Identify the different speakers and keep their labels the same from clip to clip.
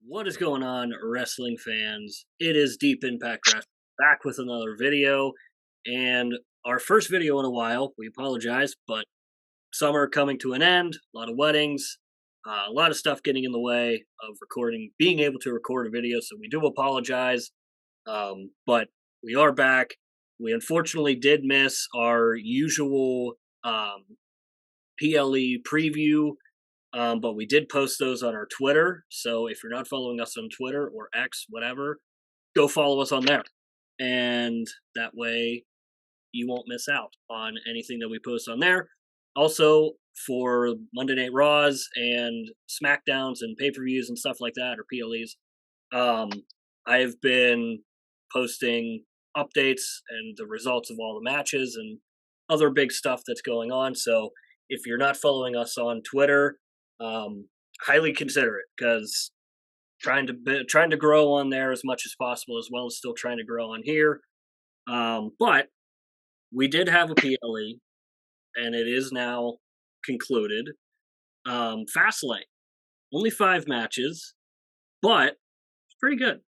Speaker 1: What is going on, wrestling fans? It is Deep Impact Wrestling back with another video, and our first video in a while. We apologize, but summer coming to an end, a lot of weddings, a lot of stuff getting in the way of being able to record a video. So we do apologize, but we are back. We unfortunately did miss our usual PLE preview, but we did post those on our Twitter. So if you're not following us on Twitter or X, whatever, go follow us on there. And that way you won't miss out on anything that we post on there. Also, for Monday Night Raws and SmackDowns and pay per views and stuff like that, or PLEs, I've been posting updates and the results of all the matches and other big stuff that's going on. So if you're not following us on Twitter, highly consider it, because trying to grow on there as much as possible, as well as still trying to grow on here. But we did have a PLE, and it is now concluded. Fastlane, only 5 matches, but it's pretty good.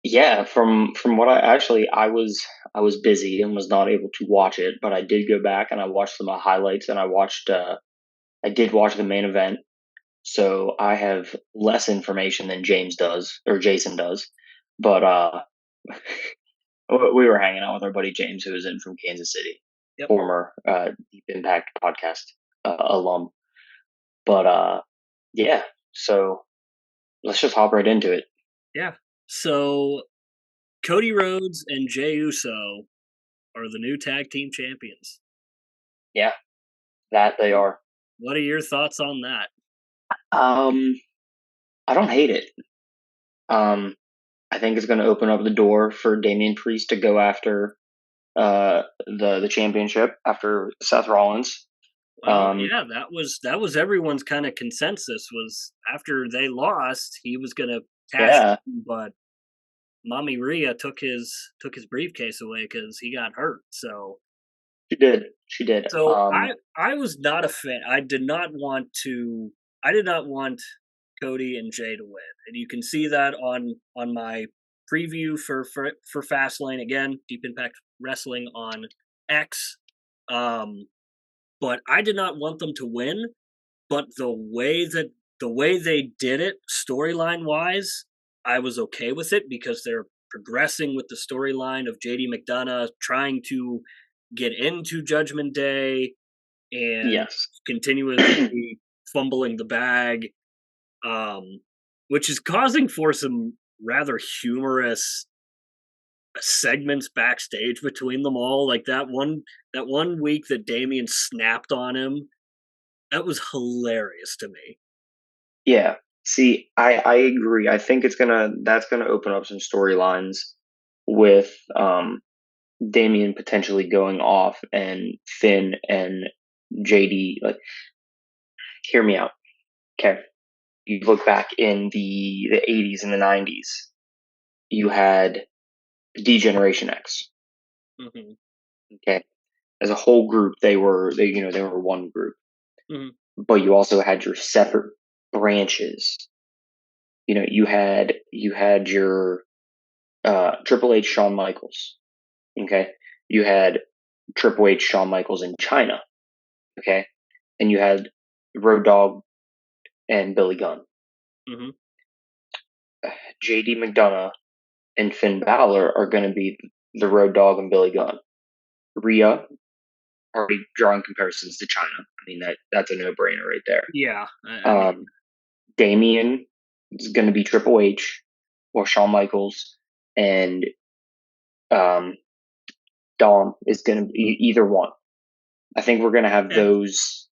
Speaker 2: Yeah, from what I was busy and was not able to watch it, but I did go back and I watched some highlights and I did watch the main event. So I have less information than James does or Jason does. But we were hanging out with our buddy James, who was in from Kansas City,
Speaker 1: Yep.
Speaker 2: former Deep Impact podcast alum. But yeah, so let's just hop right into it.
Speaker 1: Yeah. So Cody Rhodes and Jey Uso are the new tag team champions.
Speaker 2: Yeah, that they are.
Speaker 1: What are your thoughts on that?
Speaker 2: Um, I don't hate it. I think it's going to open up the door for Damian Priest to go after the championship after Seth Rollins.
Speaker 1: Well, yeah, that was everyone's kind of consensus, was after they lost, he was gonna cash
Speaker 2: Yeah,
Speaker 1: in, but Mommy Rhea took his briefcase away because he got hurt. So
Speaker 2: she did. She did.
Speaker 1: so I was not a fan. I did not want Cody and Jay to win, and you can see that on my preview for Fastlane, again, Deep Impact Wrestling on X. But I did not want them to win. But the way they did it, storyline wise, I was okay with it, because they're progressing with the storyline of JD McDonough trying to get into Judgment Day and
Speaker 2: Yes.
Speaker 1: continuously fumbling the bag, um, which is causing for some rather humorous segments backstage between them all. Like that one week that Damien snapped on him, that was hilarious to me.
Speaker 2: Yeah. See, I agree. I think that's gonna open up some storylines with Damian potentially going off and Finn and JD. Like, hear me out. Okay. You look back in the 80s and the 90s, you had D-Generation X.
Speaker 1: Hmm.
Speaker 2: Okay, as a whole group, they were one group,
Speaker 1: Hmm.
Speaker 2: but you also had your separate branches. You had your Triple H, Shawn Michaels. Okay, you had Triple H, Shawn Michaels in China. Okay, and you had Road Dogg and Billy Gunn.
Speaker 1: Hmm.
Speaker 2: JD McDonough and Finn Balor are going to be the Road Dogg and Billy Gunn. Rhea, already drawing comparisons to China. I mean, that's a no brainer right there.
Speaker 1: Yeah, I mean,
Speaker 2: Um, Damien is going to be Triple H or Shawn Michaels, and um, Dom is going to be either one. I think we're going to have
Speaker 1: yeah,
Speaker 2: those.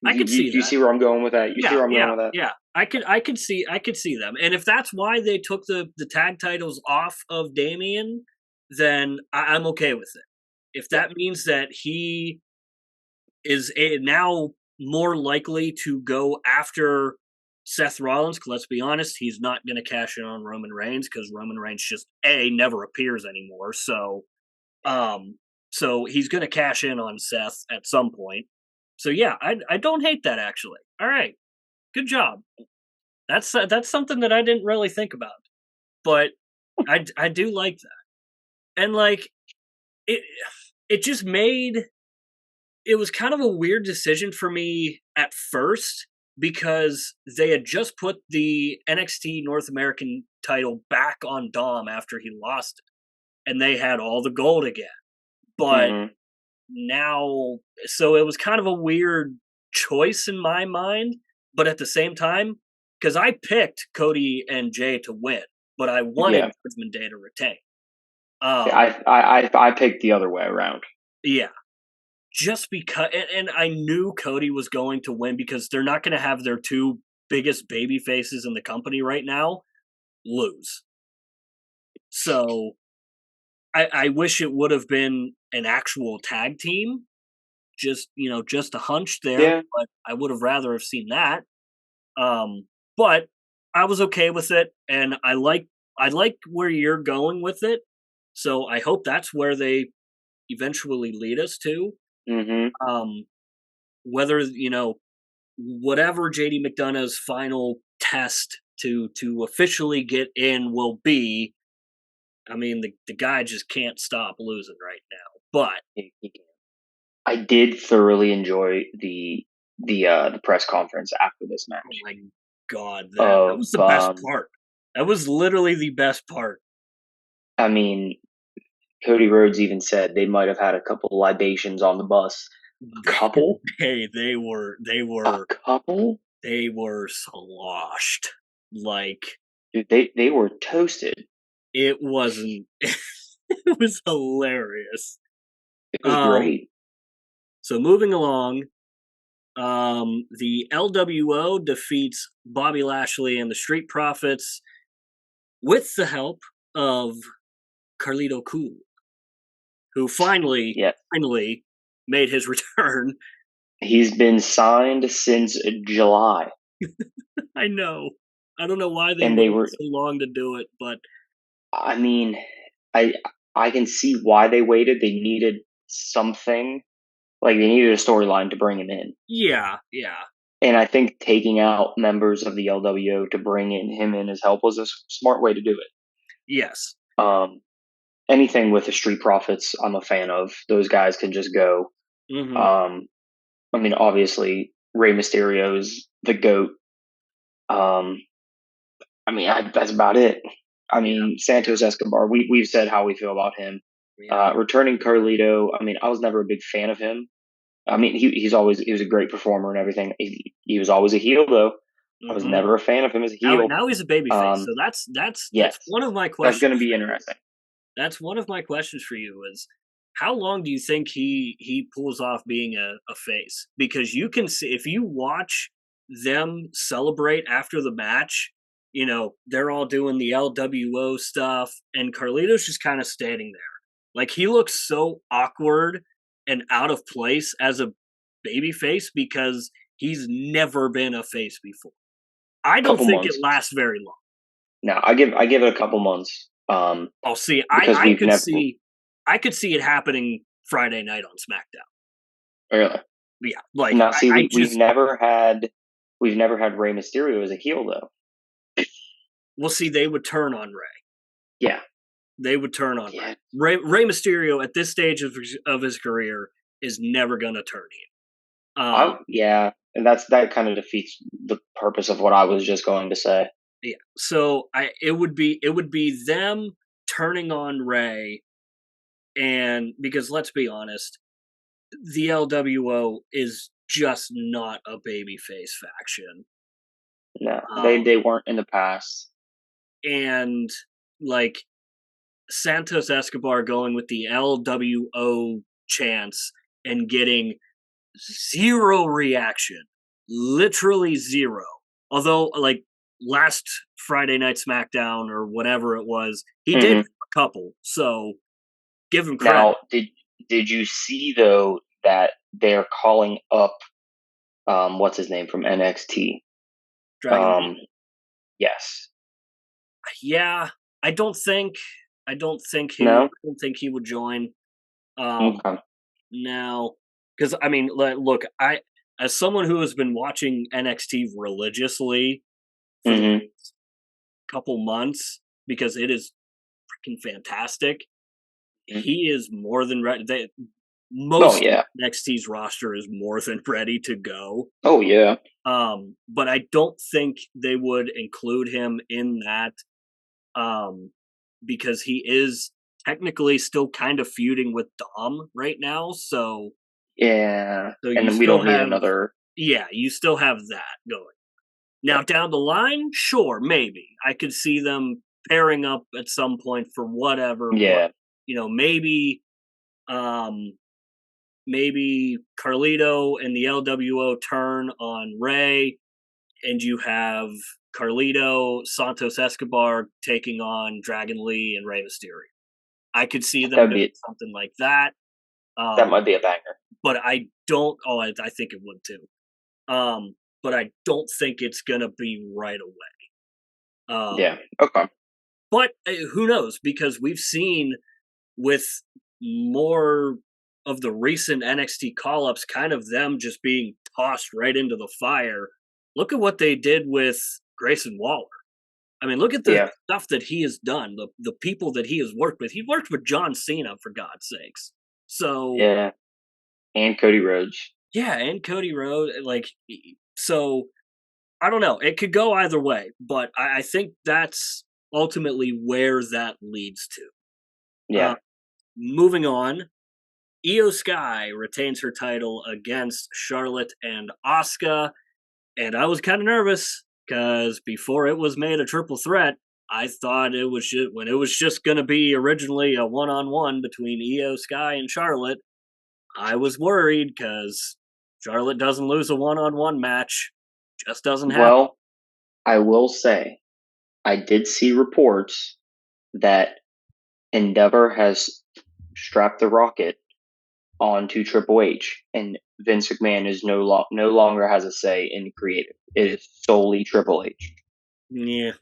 Speaker 1: I
Speaker 2: Do,
Speaker 1: could
Speaker 2: do,
Speaker 1: see
Speaker 2: do you
Speaker 1: that.
Speaker 2: see where I'm going with that? You see
Speaker 1: Yeah,
Speaker 2: where I'm going
Speaker 1: yeah,
Speaker 2: with that?
Speaker 1: yeah. I could see them, and if that's why they took the tag titles off of Damien, then I'm okay with it. If
Speaker 2: Yeah.
Speaker 1: that means that he is now more likely to go after Seth Rollins, because let's be honest, he's not going to cash in on Roman Reigns, because Roman Reigns just never appears anymore. Um, so he's going to cash in on Seth at some point. So yeah, I don't hate that, actually. All right, good job. That's something that I didn't really think about, but I do like that, and like it it just made it was kind of a weird decision for me at first because they had just put the NXT North American title back on Dom after he lost it, and they had all the gold again. But
Speaker 2: Mhm.
Speaker 1: now, so it was kind of a weird choice in my mind, but at the same time, because I picked Cody and Jay to win, but I wanted
Speaker 2: Yeah.
Speaker 1: Judgment Day to retain.
Speaker 2: Yeah,
Speaker 1: Um,
Speaker 2: I picked the other way around.
Speaker 1: yeah, just because, and I knew Cody was going to win because they're not going to have their two biggest baby faces in the company right now lose. So I wish it would have been an actual tag team. Just just a hunch there,
Speaker 2: Yeah.
Speaker 1: but I would have rather have seen that. Um, but I was okay with it, and I like where you're going with it. So I hope that's where they eventually lead us to.
Speaker 2: Mhm.
Speaker 1: Um, whether whatever JD McDonough's final test to officially get in will be. I mean, the guy just can't stop losing right now. But
Speaker 2: He can. I did thoroughly enjoy the press conference after this
Speaker 1: oh
Speaker 2: match
Speaker 1: my god, that
Speaker 2: of
Speaker 1: was the best part. That was literally the best part.
Speaker 2: I mean, Cody Rhodes even said they might have had a couple libations on the bus. A couple?
Speaker 1: They were they
Speaker 2: A
Speaker 1: were
Speaker 2: couple?
Speaker 1: they were sloshed. Like
Speaker 2: Dude, they were toasted.
Speaker 1: it wasn't. It was hilarious.
Speaker 2: It was
Speaker 1: Um,
Speaker 2: great.
Speaker 1: so moving along, the LWO defeats Bobby Lashley and the Street Profits with the help of Carlito Cool, who
Speaker 2: Yeah.
Speaker 1: finally made his return.
Speaker 2: He's been signed since July,
Speaker 1: I know. I don't know why they
Speaker 2: and they
Speaker 1: waited
Speaker 2: were
Speaker 1: so long to do it, but
Speaker 2: I mean, I I can see why they waited. They needed something, like they needed a storyline to bring him in.
Speaker 1: yeah, yeah,
Speaker 2: And I think taking out members of the LWO to bring in him in as help was a smart way to do it.
Speaker 1: yes.
Speaker 2: Anything with the Street Profits, I'm a fan of. Those guys can just go.
Speaker 1: Mhm.
Speaker 2: Um, I mean, obviously, Rey Mysterio is the goat. Um, I mean, that's about it. I
Speaker 1: Yeah,
Speaker 2: mean, Santos Escobar. We've said how we feel about him.
Speaker 1: yeah.
Speaker 2: Returning Carlito. I mean, I was never a big fan of him. I mean, he was a great performer and everything. He was always a heel though. I was
Speaker 1: Mhm.
Speaker 2: never a fan of him as a
Speaker 1: Now
Speaker 2: heel.
Speaker 1: now he's a babyface,
Speaker 2: Um,
Speaker 1: so that's
Speaker 2: yes,
Speaker 1: one of my
Speaker 2: that's going
Speaker 1: questions
Speaker 2: to be
Speaker 1: for you.
Speaker 2: interesting.
Speaker 1: That's one of my questions for you is how long do you think he pulls off being a face? Because you can see if you watch them celebrate after the match, they're all doing the LWO stuff, and Carlito's just kind of standing there. Like he looks so awkward and out of place as a baby face because he's never been a face before. I don't
Speaker 2: Couple
Speaker 1: think it
Speaker 2: months.
Speaker 1: lasts very long.
Speaker 2: Now I give it a couple months.
Speaker 1: I'll see.
Speaker 2: Because
Speaker 1: I
Speaker 2: we've
Speaker 1: could
Speaker 2: never
Speaker 1: see, I could see it happening Friday night on SmackDown.
Speaker 2: really
Speaker 1: Yeah, like
Speaker 2: now see
Speaker 1: I
Speaker 2: we've
Speaker 1: just
Speaker 2: never had Rey Mysterio as a heel though.
Speaker 1: will see they would turn on Ray.
Speaker 2: Yeah,
Speaker 1: They would turn on
Speaker 2: yeah.
Speaker 1: Ray Mysterio at this stage of his career is never going to turn heel.
Speaker 2: Yeah, and that kind of defeats the purpose of what I was just going to say.
Speaker 1: Yeah. So it would be them turning on Ray, and because let's be honest, the LWO is just not a babyface faction.
Speaker 2: No,
Speaker 1: Um,
Speaker 2: they weren't in the past.
Speaker 1: and like Santos Escobar going with the LWO chance and getting zero reaction, literally zero. Although, like last Friday Night SmackDown or whatever it was, he did
Speaker 2: Hmm.
Speaker 1: a couple. So give him credit.
Speaker 2: Now, did you see though that they're calling up what's his name from NXT?
Speaker 1: Dragon Lee.
Speaker 2: Um, yes.
Speaker 1: Yeah, I don't think
Speaker 2: No.
Speaker 1: I don't think he would join. Um,
Speaker 2: Okay.
Speaker 1: now, because I mean, look, I as someone who has been watching NXT religiously for the
Speaker 2: Mhm.
Speaker 1: couple months because it is freaking fantastic.
Speaker 2: Mhm.
Speaker 1: He is more than ready.
Speaker 2: Oh,
Speaker 1: Most
Speaker 2: yeah.
Speaker 1: NXT's roster is more than ready to go.
Speaker 2: Oh, yeah.
Speaker 1: But I don't think they would include him in that um, because he is technically still kind of feuding with Dom right now.
Speaker 2: Yeah,
Speaker 1: So
Speaker 2: and
Speaker 1: you
Speaker 2: then we
Speaker 1: still
Speaker 2: don't need
Speaker 1: have,
Speaker 2: another.
Speaker 1: yeah, you still have that going. Now down the line, sure, maybe I could see them pairing up at some point for whatever, but
Speaker 2: Yeah.
Speaker 1: maybe um maybe Carlito and the LWO turn on Ray, and you have Carlito, Santos Escobar taking on Dragon Lee and Rey Mysterio. I could see them
Speaker 2: That'd
Speaker 1: doing
Speaker 2: be
Speaker 1: something like that.
Speaker 2: that
Speaker 1: Um,
Speaker 2: might be a banger.
Speaker 1: but I don't. Oh, I think it would too. But I don't think it's gonna be right away.
Speaker 2: Yeah.
Speaker 1: Um,
Speaker 2: Okay.
Speaker 1: but who knows? Because we've seen with more of the recent NXT call ups, kind of them just being tossed right into the fire. Look at what they did with Grayson Waller. I mean, look at the
Speaker 2: Yeah.
Speaker 1: stuff that he has done, the people that he has worked with. He worked with John Cena, for God's sakes. So,
Speaker 2: Yeah. And Cody Rhodes.
Speaker 1: yeah, and Cody Rhodes, so I don't know. It could go either way, but I think that's ultimately where that leads to. Uh,
Speaker 2: Yeah.
Speaker 1: moving on, Io Sky retains her title against Charlotte and Asuka, and I was kind of nervous because before it was made a triple threat, I thought it was when it was just going to be originally a one-on-one between Io Sky and Charlotte. I was worried because Charlotte doesn't lose a one-on-one match, just doesn't happen.
Speaker 2: Well, I will say I did see reports that Endeavor has strapped the rocket onto Triple H, and Vince McMahon is no longer has a say in creative. It is solely Triple H.
Speaker 1: Yeah,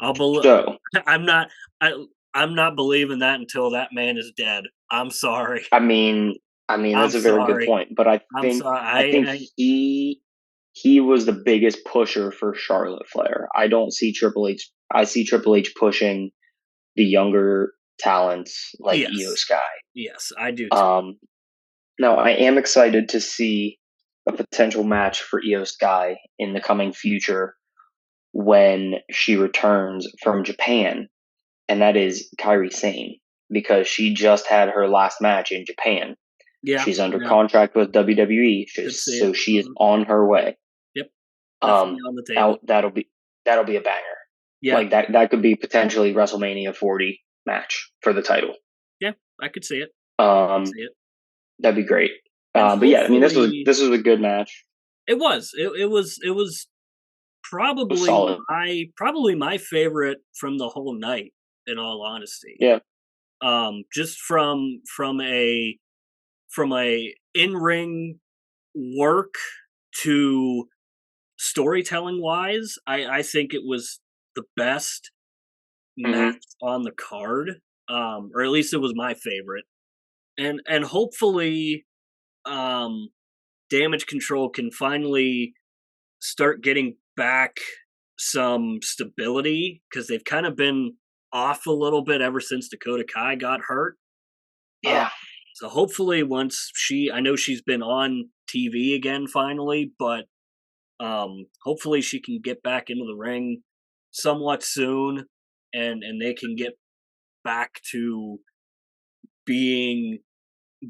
Speaker 1: I'll believe.
Speaker 2: So,
Speaker 1: I'm not. I, I'm not believing that until that man is dead. I'm sorry.
Speaker 2: I mean,
Speaker 1: I'm
Speaker 2: that's a very good
Speaker 1: sorry.
Speaker 2: point. But I
Speaker 1: I'm
Speaker 2: think
Speaker 1: sorry.
Speaker 2: I think he was the biggest pusher for Charlotte Flair. I don't see Triple H. I see Triple H pushing the younger talents like Io
Speaker 1: Yes,
Speaker 2: Sky.
Speaker 1: yes, I do too.
Speaker 2: Um, Now I am excited to see a potential match for Io Sky in the coming future when she returns from Japan, and that is Kairi Sane, because she just had her last match in Japan.
Speaker 1: Yeah,
Speaker 2: She's under
Speaker 1: yeah,
Speaker 2: contract with WWE,
Speaker 1: could see it.
Speaker 2: so she is on her way.
Speaker 1: Yep, definitely
Speaker 2: Um,
Speaker 1: on the
Speaker 2: now
Speaker 1: table.
Speaker 2: that'll be a banger.
Speaker 1: Yeah,
Speaker 2: Like that could be potentially WrestleMania 40 match for the title.
Speaker 1: yeah, I could see it.
Speaker 2: Um,
Speaker 1: See it,
Speaker 2: that'd be great.
Speaker 1: and
Speaker 2: But yeah, I mean
Speaker 1: hopefully
Speaker 2: this was a good match.
Speaker 1: it was. It was
Speaker 2: It was
Speaker 1: probably
Speaker 2: solid.
Speaker 1: my favorite from the whole night. In all honesty,
Speaker 2: Yeah.
Speaker 1: just from a in ring work to storytelling wise, I think it was the best match
Speaker 2: Hmm.
Speaker 1: on the card, or at least it was my favorite. And hopefully, um, Damage Control can finally start getting back some stability because they've kind of been off a little bit ever since Dakota Kai got hurt. Uh,
Speaker 2: Yeah.
Speaker 1: so hopefully, once I know she's been on TV again finally, but hopefully she can get back into the ring somewhat soon, and they can get back to being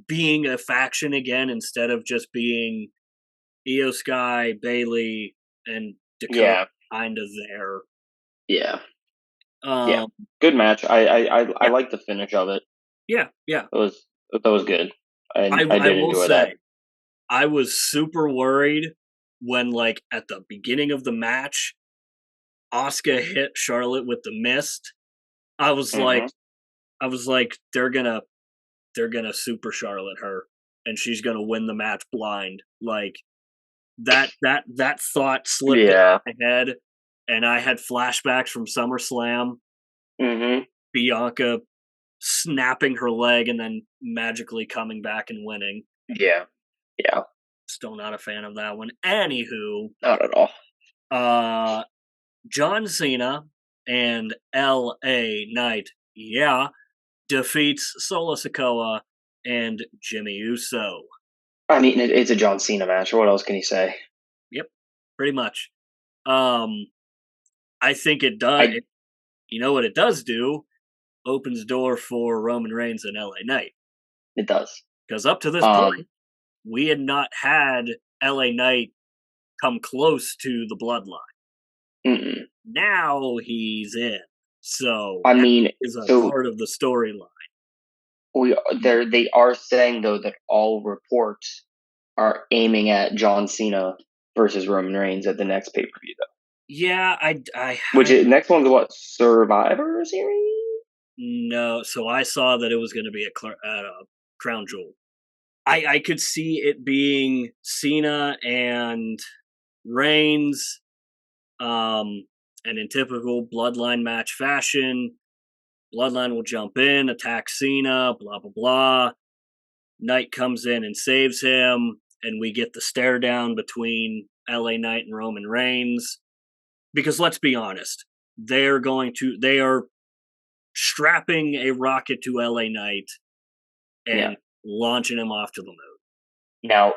Speaker 1: being a faction again instead of just being Io Sky, Bailey, and Dakota
Speaker 2: Yeah.
Speaker 1: kind of there.
Speaker 2: Yeah. Yeah.
Speaker 1: Um,
Speaker 2: Good match. I
Speaker 1: yeah,
Speaker 2: like the finish of it.
Speaker 1: yeah, yeah.
Speaker 2: That was good. I
Speaker 1: I
Speaker 2: did
Speaker 1: will
Speaker 2: enjoy that.
Speaker 1: say I was super worried when, like, at the beginning of the match, Asuka hit Charlotte with the mist. I was like,
Speaker 2: Hmm.
Speaker 1: they're gonna super Charlotte her, and she's gonna win the match blind. Like that thought slipped in
Speaker 2: Yeah.
Speaker 1: my head, and I had flashbacks from SummerSlam.
Speaker 2: Hmm.
Speaker 1: Bianca snapping her leg and then magically coming back and winning.
Speaker 2: Yeah. Yeah.
Speaker 1: Still not a fan of that one. Anywho,
Speaker 2: Not at all.
Speaker 1: uh, John Cena and L.A. Knight, yeah, defeats Solo Sikoa and Jimmy Uso.
Speaker 2: I mean, it's a John Cena match. What else can you say?
Speaker 1: Yep, pretty much. Um, I think it does.
Speaker 2: I
Speaker 1: You know what it does do? Opens door for Roman Reigns and LA Knight.
Speaker 2: It does.
Speaker 1: Because up to this
Speaker 2: Um,
Speaker 1: point, we had not had LA Knight come close to the bloodline.
Speaker 2: mm-mm.
Speaker 1: Now he's in. So
Speaker 2: I
Speaker 1: that
Speaker 2: mean,
Speaker 1: is a
Speaker 2: so
Speaker 1: part of the storyline.
Speaker 2: they are saying though that all reports are aiming at John Cena versus Roman Reigns at the next pay per view though.
Speaker 1: Yeah,
Speaker 2: Which next one's what, Survivor Series?
Speaker 1: no. So I saw that it was going to be at a Crown Jewel. I could see it being Cena and Reigns, and in typical Bloodline match fashion, Bloodline will jump in, attack Cena, blah blah blah. Knight comes in and saves him, and we get the stare down between LA Knight and Roman Reigns. Because let's be honest, they are strapping a rocket to LA Knight
Speaker 2: Yeah.
Speaker 1: and launching him off to the moon.
Speaker 2: Now,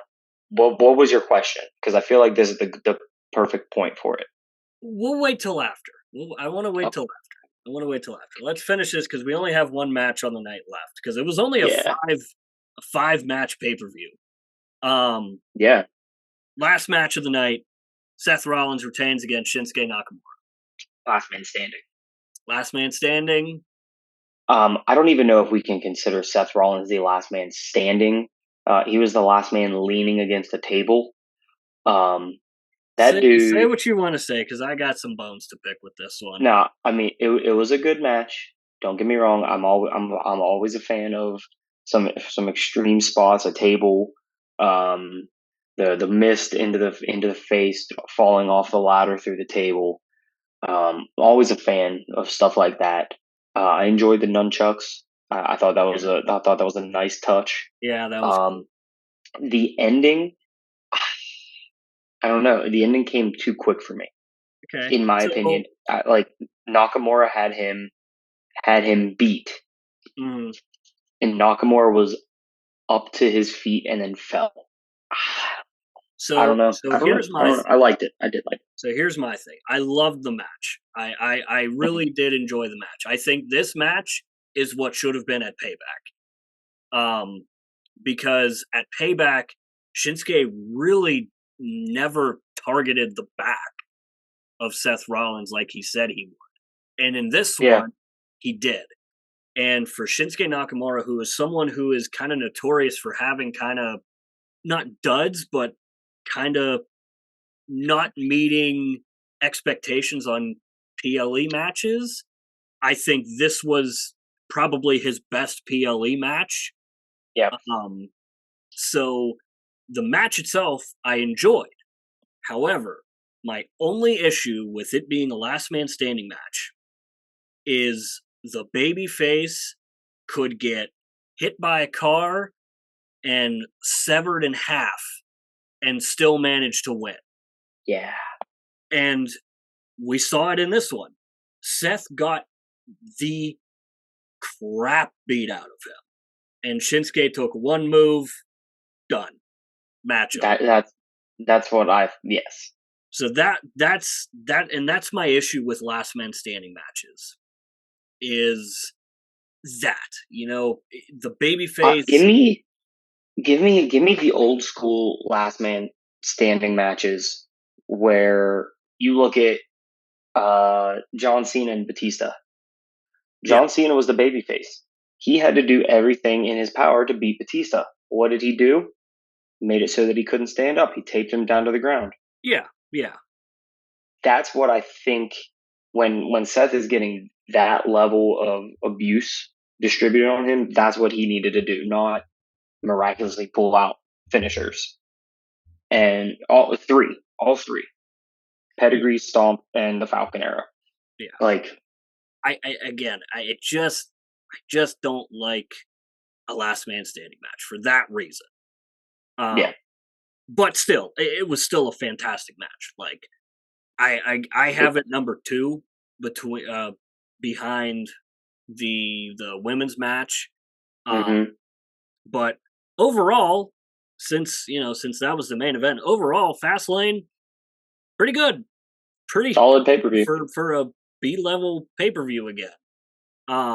Speaker 2: what was your question? Because I feel like this is the perfect point for it.
Speaker 1: We'll wait till after. I want to wait till
Speaker 2: Okay.
Speaker 1: after. I want to wait till after. Let's finish this because we only have one match on the night left. Because it was only
Speaker 2: Yeah.
Speaker 1: a five match pay per view.
Speaker 2: Yeah.
Speaker 1: Last match of the night, Seth Rollins retains against Shinsuke Nakamura.
Speaker 2: Last man standing.
Speaker 1: Last man standing.
Speaker 2: I don't even know if we can consider Seth Rollins the last man standing. He was the last man leaning against a table. That
Speaker 1: Say
Speaker 2: dude.
Speaker 1: what you want to say because I got some bones to pick with this one.
Speaker 2: No, I mean it was a good match. Don't get me wrong. I'm always a fan of some extreme spots, a table, um, the mist into the face, falling off the ladder through the table. Always a fan of stuff like that. I enjoyed the nunchucks. I thought that was
Speaker 1: Yeah,
Speaker 2: a nice touch.
Speaker 1: yeah, that was cool.
Speaker 2: Um, the ending, I don't know. The ending came too quick for me,
Speaker 1: Okay,
Speaker 2: in my
Speaker 1: so
Speaker 2: opinion. Like Nakamura had him beat,
Speaker 1: mm,
Speaker 2: and Nakamura was up to his feet and then fell. I don't
Speaker 1: so
Speaker 2: know.
Speaker 1: so
Speaker 2: I don't know.
Speaker 1: here's
Speaker 2: I
Speaker 1: my
Speaker 2: don't know.
Speaker 1: thing.
Speaker 2: I liked it. I did like it.
Speaker 1: So here's my thing. I loved the match. I really did enjoy the match. I think this match is what should have been at Payback. Because at Payback, Shinsuke really never targeted the back of Seth Rollins like he said he would. And in this
Speaker 2: Yeah.
Speaker 1: one, he did. And for Shinsuke Nakamura, who is someone who is kind of notorious for having kind of not duds, but kind of not meeting expectations on PLE matches, I think this was probably his best PLE match.
Speaker 2: Yeah.
Speaker 1: Um, so the match itself, I enjoyed. However, my only issue with it being a last man standing match is the baby face could get hit by a car and severed in half and still manage to win.
Speaker 2: Yeah.
Speaker 1: And we saw it in this one. Seth got the crap beat out of him. And Shinsuke took one move, done. Match over.
Speaker 2: That's what I yes.
Speaker 1: So that's my issue with last man standing matches. Is that, the baby
Speaker 2: Give
Speaker 1: face.
Speaker 2: me give me the old school last man standing matches where you look at John Cena and Batista.
Speaker 1: Yeah,
Speaker 2: John Cena was the babyface. He had to do everything in his power to beat Batista. What did he do? Made it so that he couldn't stand up. He taped him down to the ground.
Speaker 1: yeah, yeah.
Speaker 2: That's what I think when Seth is getting that level of abuse distributed on him, that's what he needed to do, not miraculously pull out finishers. And all three,
Speaker 1: Yeah,
Speaker 2: pedigree, stomp, and the Falcon era.
Speaker 1: yeah.
Speaker 2: Like,
Speaker 1: I just don't like a last man standing match for that reason.
Speaker 2: yeah,
Speaker 1: But still, it was still a fantastic match. Like, I have it number 2 between behind the women's match.
Speaker 2: Mm-hmm.
Speaker 1: But overall, since that was the main event, overall Fastlane pretty good, pretty
Speaker 2: Solid pay-per-view
Speaker 1: for a B level pay per view again.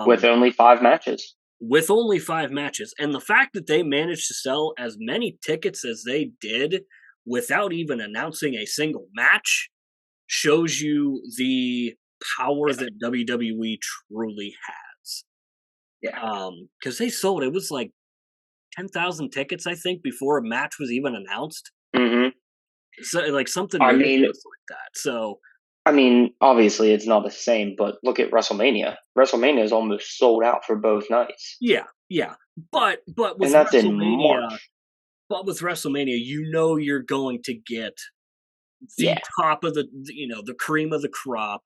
Speaker 2: with
Speaker 1: Um,
Speaker 2: only 5 matches.
Speaker 1: with only 5 matches, and the fact that they managed to sell as many tickets as they did without even announcing a single match shows you the power that WWE truly has.
Speaker 2: Yeah.
Speaker 1: Because they sold, it was like 10,000 tickets, I think, before a match was even announced.
Speaker 2: Mm-hmm.
Speaker 1: So, like something
Speaker 2: I mean,
Speaker 1: ridiculous like that. So,
Speaker 2: obviously it's not the same, but look at WrestleMania. WrestleMania is almost sold out for both nights,
Speaker 1: yeah, yeah. But
Speaker 2: and
Speaker 1: with
Speaker 2: that's in
Speaker 1: WrestleMania,
Speaker 2: March.
Speaker 1: you're going to get the
Speaker 2: Yeah,
Speaker 1: top of the cream of the crop,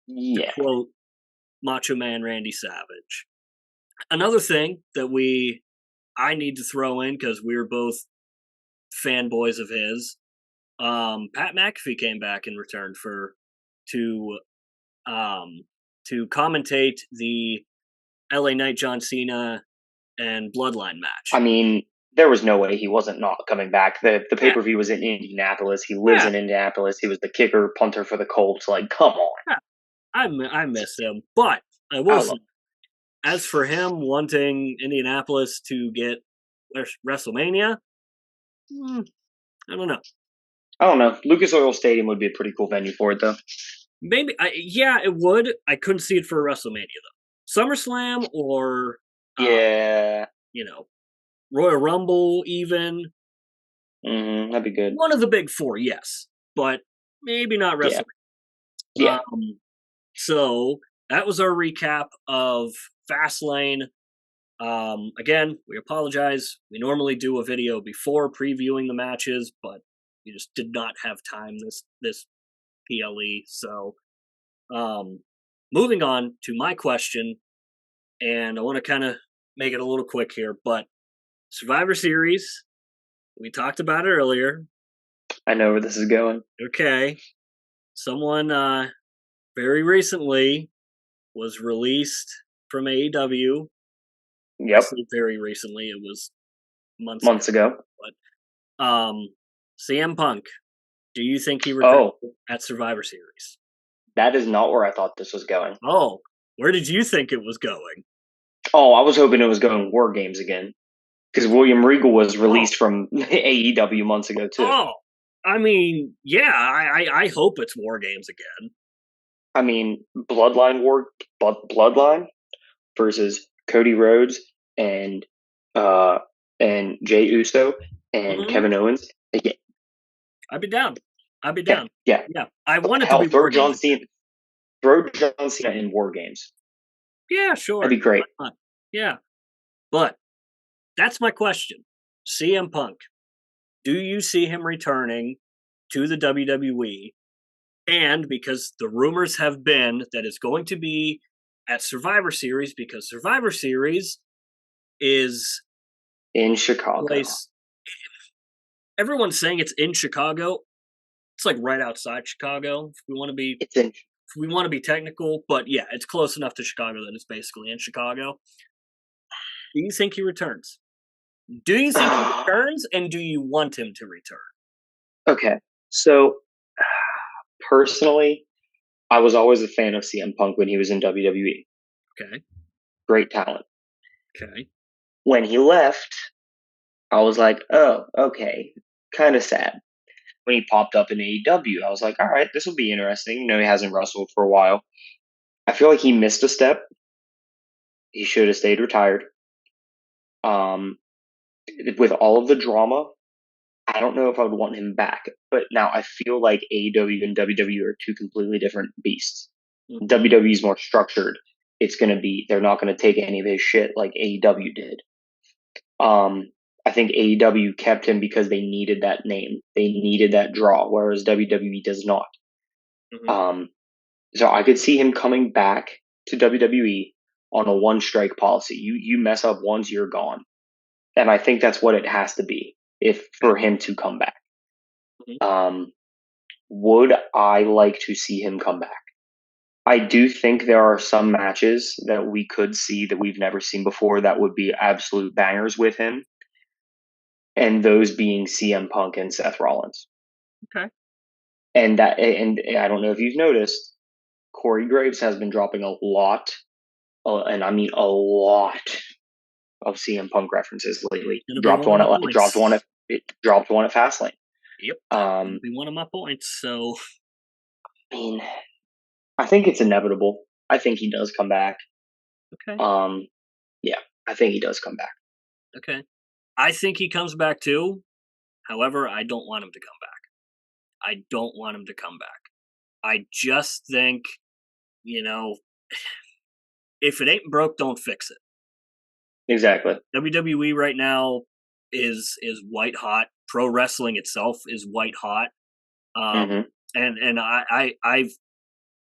Speaker 1: to
Speaker 2: yeah.
Speaker 1: quote Macho Man Randy Savage. Another thing that I need to throw in because we're both fanboys of his. Pat McAfee came back and returned to um to commentate the LA Knight John Cena and Bloodline
Speaker 2: I
Speaker 1: match.
Speaker 2: mean, there was no way he wasn't not coming back. The pay
Speaker 1: Yeah,
Speaker 2: per view was in Indianapolis. He lives
Speaker 1: yeah,
Speaker 2: in Indianapolis. He was the kicker punter for the Colts. Like, come on.
Speaker 1: yeah. I miss him, but I
Speaker 2: I
Speaker 1: will say,
Speaker 2: love.
Speaker 1: as for him wanting Indianapolis to get WrestleMania, mm, I don't know.
Speaker 2: I don't know. Lucas Oil Stadium would be a pretty cool venue for it, though.
Speaker 1: Maybe, yeah, it would. I couldn't see it for WrestleMania though. SummerSlam or uh,
Speaker 2: Yeah.
Speaker 1: you know, Royal Rumble, even
Speaker 2: That'd be good.
Speaker 1: one of the big four, yes, but maybe not
Speaker 2: Yeah.
Speaker 1: WrestleMania.
Speaker 2: Yeah.
Speaker 1: So that was our recap of Fastlane. Again, we apologize. We normally do a video before previewing the matches, but we just did not have time this PLE. So, um, moving on to my question, and I want to kind of make it a little quick here, but Survivor Series, we talked about it earlier.
Speaker 2: I know where this is going.
Speaker 1: Okay, someone very recently was released from AEW. I
Speaker 2: Yep.
Speaker 1: say very recently; it was months ago.
Speaker 2: Months ago.
Speaker 1: But CM Punk, do you think he returned
Speaker 2: Oh,
Speaker 1: at Survivor Series?
Speaker 2: that is not where I thought this was going.
Speaker 1: Oh, where did you think it was going?
Speaker 2: Oh, I was hoping it was going War Games again. Because William Regal was
Speaker 1: Oh,
Speaker 2: released from AEW months ago, too.
Speaker 1: oh, I mean, yeah, I hope it's War Games again.
Speaker 2: I mean, Bloodline versus Cody Rhodes and uh and Jay Uso and
Speaker 1: Hmm.
Speaker 2: Kevin Owens. Yeah,
Speaker 1: I'd be down. I'd be
Speaker 2: yeah,
Speaker 1: down.
Speaker 2: yeah.
Speaker 1: Yeah, I want it to
Speaker 2: Hell,
Speaker 1: be War Games again.
Speaker 2: Throw John Cena in War Games.
Speaker 1: Yeah,
Speaker 2: That'd
Speaker 1: sure.
Speaker 2: be great.
Speaker 1: Why not? Yeah, but that's my question. CM Punk, do you see him returning to the WWE? And because the rumors have been that it's going to be at Survivor Series, because Survivor Series is
Speaker 2: In
Speaker 1: a
Speaker 2: Chicago.
Speaker 1: place, everyone's saying it's in Chicago. It's like right outside Chicago,
Speaker 2: It's in
Speaker 1: if we want to be technical, but yeah, it's close enough to Chicago that it's basically in Chicago. Do you think he returns? Do you think he returns, and do you want him to return?
Speaker 2: Okay. So personally, I was always a fan of CM Punk when he was in WWE.
Speaker 1: Okay,
Speaker 2: Great talent.
Speaker 1: okay.
Speaker 2: When he left, I was like, oh, okay, kind of sad. When he popped up in AEW, I was like, all right, this will be interesting. He hasn't wrestled for a while. I feel like he missed a step. He should have stayed retired. Um, with all of the drama, I don't know if I would want him back. But now I feel like AEW and WWE are two completely different beasts.
Speaker 1: Mm-hmm.
Speaker 2: WWE is more structured. They're not going to take any of his shit like AEW did. Um, I think AEW kept him because they needed that name. They needed that draw, whereas WWE does not.
Speaker 1: Mm-hmm.
Speaker 2: Um, so I could see him coming back to WWE on a one strike policy. You mess up once, you're gone. And I think that's what it has to be if
Speaker 1: Okay.
Speaker 2: for him to come back.
Speaker 1: Mm-hmm.
Speaker 2: Um, would I like to see him come back? I do think there are some matches that we could see that we've never seen before that would be absolute bangers with him, and those being CM Punk and Seth Rollins.
Speaker 1: Okay.
Speaker 2: And I don't know if you've noticed, Corey Graves has been dropping a lot, and I mean a lot of CM Punk references lately.
Speaker 1: Gonna be one of my points.
Speaker 2: It dropped one at Fastlane.
Speaker 1: Yep. Gonna
Speaker 2: Um,
Speaker 1: be one of my points. So
Speaker 2: I mean, I think it's inevitable. I think he does come back.
Speaker 1: okay.
Speaker 2: Um, yeah, I think he does come back.
Speaker 1: Okay. I think he comes back too. However, I don't want him to come back. I don't want him to come back. I just think, you know, if it ain't broke, don't fix it.
Speaker 2: Exactly.
Speaker 1: WWE right now is white hot. Pro wrestling itself is white hot.
Speaker 2: Hmm.
Speaker 1: And I've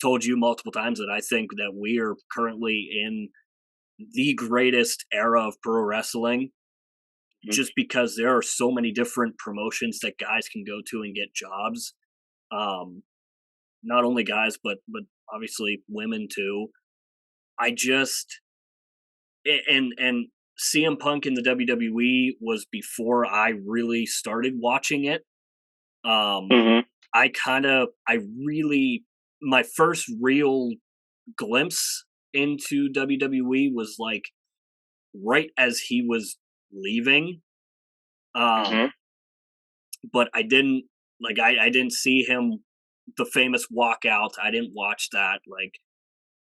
Speaker 1: told you multiple times that I think that we are currently in the greatest era of pro wrestling, just because there are so many different promotions that guys can go to and get jobs. Um, Not only guys, but obviously women too. I just and CM Punk in the WWE was before I really started watching it. Um,
Speaker 2: Hmm.
Speaker 1: I really my first real glimpse into WWE was like right as he was leaving. Um,
Speaker 2: Hmm.
Speaker 1: but I didn't see him the famous walkout. I didn't watch that.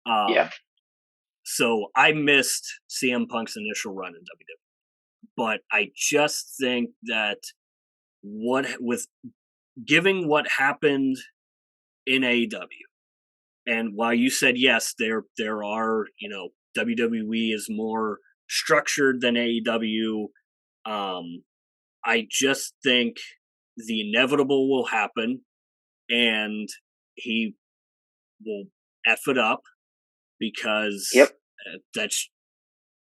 Speaker 2: Yeah.
Speaker 1: Um, so I missed CM Punk's initial run in WWE. But I just think that what with giving what happened in AEW, and while you said yes, there are WWE is more structured than AEW. Um, I just think the inevitable will happen, and he will f it up because
Speaker 2: Yep.
Speaker 1: that's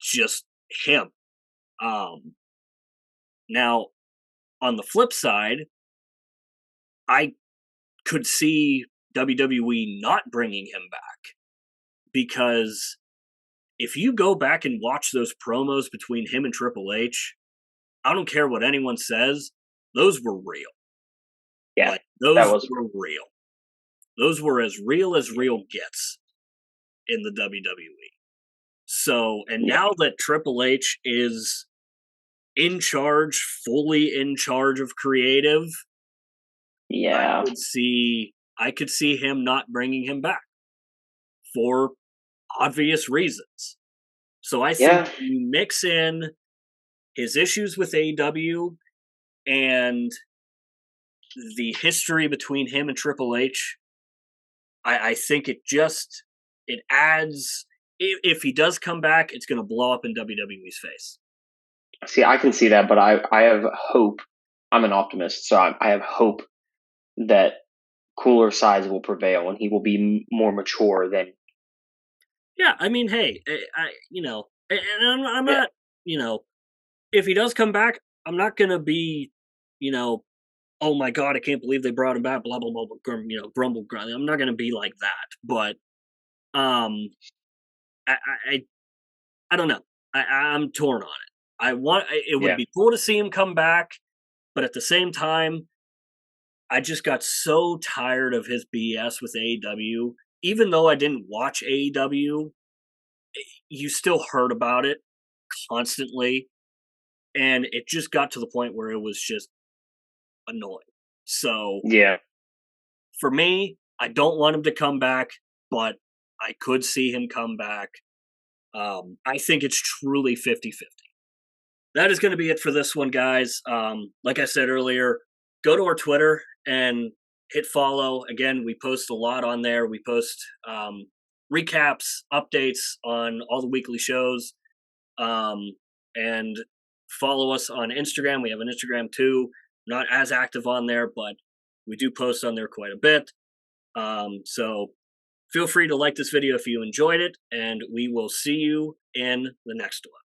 Speaker 1: just him. Um, Now, on the flip side, I could see WWE not bringing him back because if you go back and watch those promos between him and Triple H, I don't care what anyone says, those were real.
Speaker 2: Yeah.
Speaker 1: Like,
Speaker 2: That
Speaker 1: those
Speaker 2: was
Speaker 1: were real. Those were as real gets in the WWE. So, and
Speaker 2: yeah.
Speaker 1: now that Triple H is in charge, fully in charge of creative,
Speaker 2: Yeah.
Speaker 1: I could see him not bringing him back for obvious reasons. So I think
Speaker 2: Yeah.
Speaker 1: when you mix in his issues with AEW and the history between him and Triple H, I think it adds. If he does come back, it's going to blow up in WWE's face.
Speaker 2: See, I can see that, but I have hope. I'm an optimist, so I have hope that cooler sides will prevail and he will be more mature than.
Speaker 1: Yeah, I mean, hey, and I'm
Speaker 2: Yeah.
Speaker 1: not, you know, if he does come back, I'm not going to be, you know, oh my god, I can't believe they brought him back, blah blah blah, grumble grumbly. I'm not going to be like that, but um, I I I, I don't know. I'm torn on it. It would
Speaker 2: Yeah.
Speaker 1: be cool to see him come back, but at the same time, I just got so tired of his BS with AEW. Even though I didn't watch AEW, you still heard about it constantly, and it just got to the point where it was just annoying. So
Speaker 2: Yeah.
Speaker 1: for me, I don't want him to come back, but I could see him come back. I think it's truly 50-50. That is going to be it for this one, guys. Like I said earlier, go to our Twitter and hit follow. Again, we post a lot on there. We post recaps, updates on all the weekly shows. Um, and follow us on Instagram. We have an Instagram too. Not as active on there, but we do post on there quite a bit. So feel free to like this video if you enjoyed it, and we will see you in the next one.